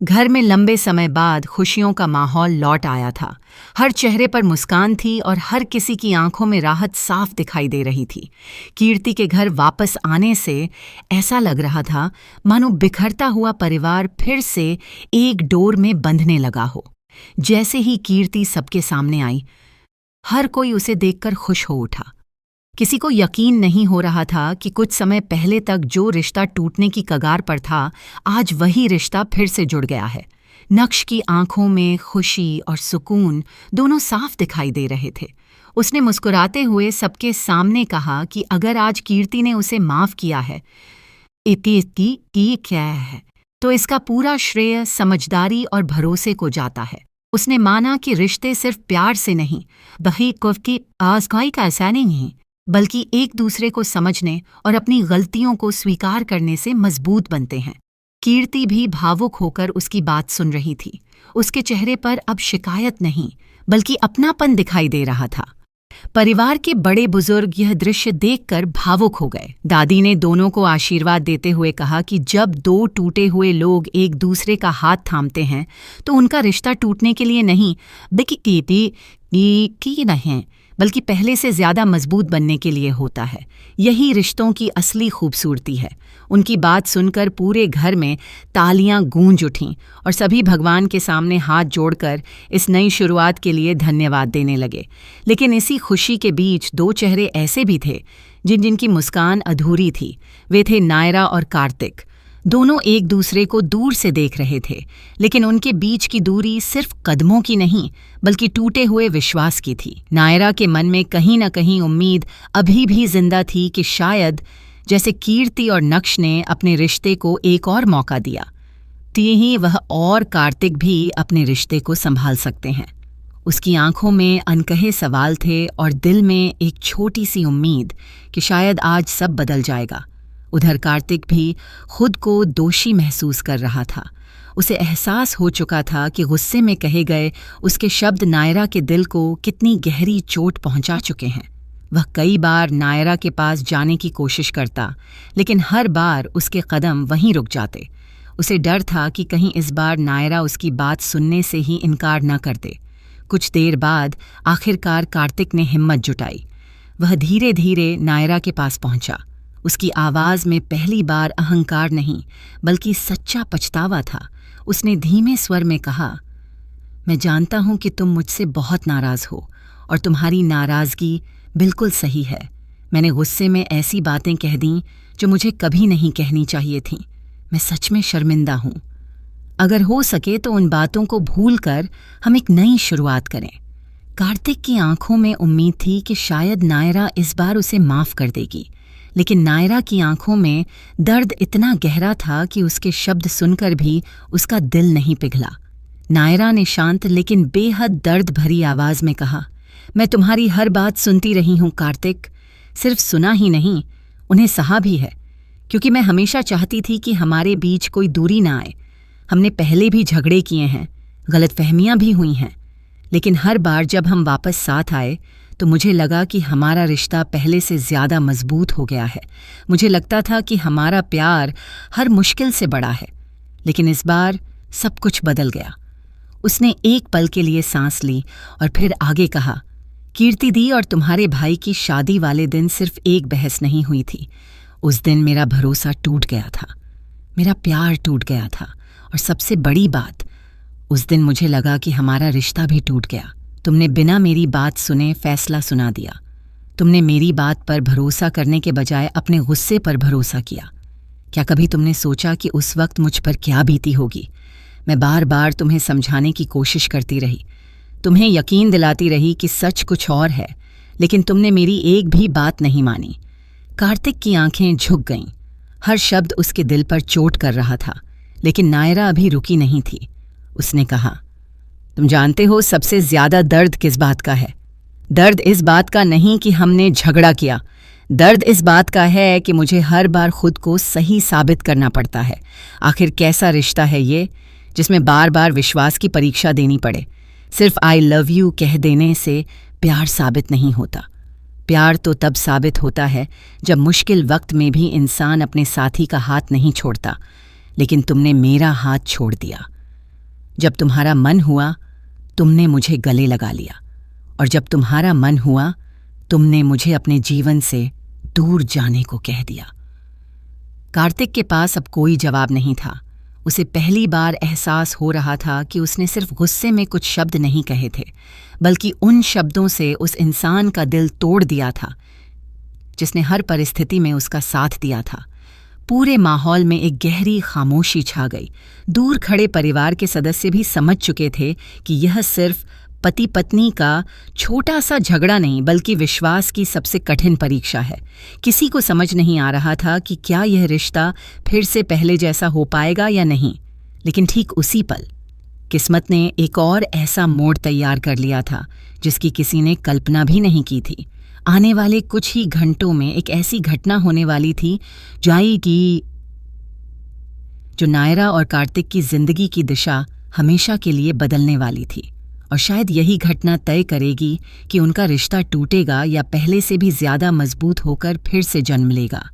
घर में लंबे समय बाद खुशियों का माहौल लौट आया था। हर चेहरे पर मुस्कान थी और हर किसी की आंखों में राहत साफ दिखाई दे रही थी। कीर्ति के घर वापस आने से ऐसा लग रहा था मानो बिखरता हुआ परिवार फिर से एक डोर में बंधने लगा हो। जैसे ही कीर्ति सबके सामने आई, हर कोई उसे देखकर खुश हो उठा। किसी को यकीन नहीं हो रहा था कि कुछ समय पहले तक जो रिश्ता टूटने की कगार पर था, आज वही रिश्ता फिर से जुड़ गया है। नक्श की आंखों में खुशी और सुकून दोनों साफ दिखाई दे रहे थे। उसने मुस्कुराते हुए सबके सामने कहा कि अगर आज कीर्ति ने उसे माफ किया है, इति क्या है, तो इसका पूरा श्रेय समझदारी और भरोसे को जाता है। उसने माना कि रिश्ते सिर्फ प्यार से नहीं, बही कुफ की आज़माई का ऐसा नहीं है, बल्कि एक दूसरे को समझने और अपनी गलतियों को स्वीकार करने से मजबूत बनते हैं। कीर्ति भी भावुक होकर उसकी बात सुन रही थी। उसके चेहरे पर अब शिकायत नहीं, बल्कि अपनापन दिखाई दे रहा था। परिवार के बड़े बुजुर्ग यह दृश्य देखकर भावुक हो गए। दादी ने दोनों को आशीर्वाद देते हुए कहा कि जब दो टूटे हुए लोग एक दूसरे का हाथ थामते हैं तो उनका रिश्ता टूटने के लिए नहीं, बल्कि पहले से ज्यादा मजबूत बनने के लिए होता है। यही रिश्तों की असली खूबसूरती है। उनकी बात सुनकर पूरे घर में तालियां गूंज उठीं और सभी भगवान के सामने हाथ जोड़कर इस नई शुरुआत के लिए धन्यवाद देने लगे। लेकिन इसी खुशी के बीच दो चेहरे ऐसे भी थे जिनकी मुस्कान अधूरी थी। वे थे नायरा और कार्तिक। दोनों एक दूसरे को दूर से देख रहे थे, लेकिन उनके बीच की दूरी सिर्फ कदमों की नहीं, बल्कि टूटे हुए विश्वास की थी। नायरा के मन में कहीं न कहीं उम्मीद अभी भी जिंदा थी कि शायद जैसे कीर्ति और नक्श ने अपने रिश्ते को एक और मौका दिया, तो यही वह और कार्तिक भी अपने रिश्ते को संभाल सकते हैं। उसकी आंखों में अनकहे सवाल थे और दिल में एक छोटी सी उम्मीद कि शायद आज सब बदल जाएगा। उधर कार्तिक भी खुद को दोषी महसूस कर रहा था। उसे एहसास हो चुका था कि गुस्से में कहे गए उसके शब्द नायरा के दिल को कितनी गहरी चोट पहुंचा चुके हैं। वह कई बार नायरा के पास जाने की कोशिश करता, लेकिन हर बार उसके कदम वहीं रुक जाते। उसे डर था कि कहीं इस बार नायरा उसकी बात सुनने से ही इनकार न कर दे। कुछ देर बाद आखिरकार कार्तिक ने हिम्मत जुटाई। वह धीरे धीरे नायरा के पास पहुंचा। उसकी आवाज में पहली बार अहंकार नहीं, बल्कि सच्चा पछतावा था। उसने धीमे स्वर में कहा, मैं जानता हूं कि तुम मुझसे बहुत नाराज हो और तुम्हारी नाराजगी बिल्कुल सही है। मैंने गुस्से में ऐसी बातें कह दी जो मुझे कभी नहीं कहनी चाहिए थीं। मैं सच में शर्मिंदा हूं। अगर हो सके तो उन बातों को भूलकर हम एक नई शुरुआत करें। कार्तिक की आंखों में उम्मीद थी कि शायद नायरा इस बार उसे माफ कर देगी, लेकिन नायरा की आंखों में दर्द इतना गहरा था कि उसके शब्द सुनकर भी उसका दिल नहीं पिघला। नायरा ने शांत लेकिन बेहद दर्द भरी आवाज में कहा, मैं तुम्हारी हर बात सुनती रही हूं कार्तिक। सिर्फ सुना ही नहीं, उन्हें सहा भी है, क्योंकि मैं हमेशा चाहती थी कि हमारे बीच कोई दूरी ना आए। हमने पहले भी झगड़े किए हैं, गलतफहमियां भी हुई हैं, लेकिन हर बार जब हम वापस साथ आए तो मुझे लगा कि हमारा रिश्ता पहले से ज्यादा मजबूत हो गया है। मुझे लगता था कि हमारा प्यार हर मुश्किल से बड़ा है, लेकिन इस बार सब कुछ बदल गया। उसने एक पल के लिए सांस ली और फिर आगे कहा, कीर्ति दी और तुम्हारे भाई की शादी वाले दिन सिर्फ एक बहस नहीं हुई थी। उस दिन मेरा भरोसा टूट गया था, मेरा प्यार टूट गया था, और सबसे बड़ी बात, उस दिन मुझे लगा कि हमारा रिश्ता भी टूट गया। तुमने बिना मेरी बात सुने फैसला सुना दिया। तुमने मेरी बात पर भरोसा करने के बजाय अपने गुस्से पर भरोसा किया। क्या कभी तुमने सोचा कि उस वक्त मुझ पर क्या बीती होगी? मैं बार बार तुम्हें समझाने की कोशिश करती रही, तुम्हें यकीन दिलाती रही कि सच कुछ और है, लेकिन तुमने मेरी एक भी बात नहीं मानी। कार्तिक की आंखें झुक गईं। हर शब्द उसके दिल पर चोट कर रहा था, लेकिन नायरा अभी रुकी नहीं थी। उसने कहा, तुम जानते हो सबसे ज्यादा दर्द किस बात का है? दर्द इस बात का नहीं कि हमने झगड़ा किया। दर्द इस बात का है कि मुझे हर बार खुद को सही साबित करना पड़ता है। आखिर कैसा रिश्ता है ये जिसमें बार बार विश्वास की परीक्षा देनी पड़े? सिर्फ आई लव यू कह देने से प्यार साबित नहीं होता। प्यार तो तब साबित होता है जब मुश्किल वक्त में भी इंसान अपने साथी का हाथ नहीं छोड़ता। लेकिन तुमने मेरा हाथ छोड़ दिया। जब तुम्हारा मन हुआ तुमने मुझे गले लगा लिया, और जब तुम्हारा मन हुआ तुमने मुझे अपने जीवन से दूर जाने को कह दिया। कार्तिक के पास अब कोई जवाब नहीं था। उसे पहली बार एहसास हो रहा था कि उसने सिर्फ गुस्से में कुछ शब्द नहीं कहे थे, बल्कि उन शब्दों से उस इंसान का दिल तोड़ दिया था जिसने हर परिस्थिति में उसका साथ दिया था। पूरे माहौल में एक गहरी खामोशी छा गई। दूर खड़े परिवार के सदस्य भी समझ चुके थे कि यह सिर्फ पति पत्नी का छोटा सा झगड़ा नहीं, बल्कि विश्वास की सबसे कठिन परीक्षा है। किसी को समझ नहीं आ रहा था कि क्या यह रिश्ता फिर से पहले जैसा हो पाएगा या नहीं। लेकिन ठीक उसी पल किस्मत ने एक और ऐसा मोड़ तैयार कर लिया था जिसकी किसी ने कल्पना भी नहीं की थी। आने वाले कुछ ही घंटों में एक ऐसी घटना होने वाली थी जो नायरा और कार्तिक की जिंदगी की दिशा हमेशा के लिए बदलने वाली थी। और शायद यही घटना तय करेगी कि उनका रिश्ता टूटेगा या पहले से भी ज्यादा मजबूत होकर फिर से जन्म लेगा।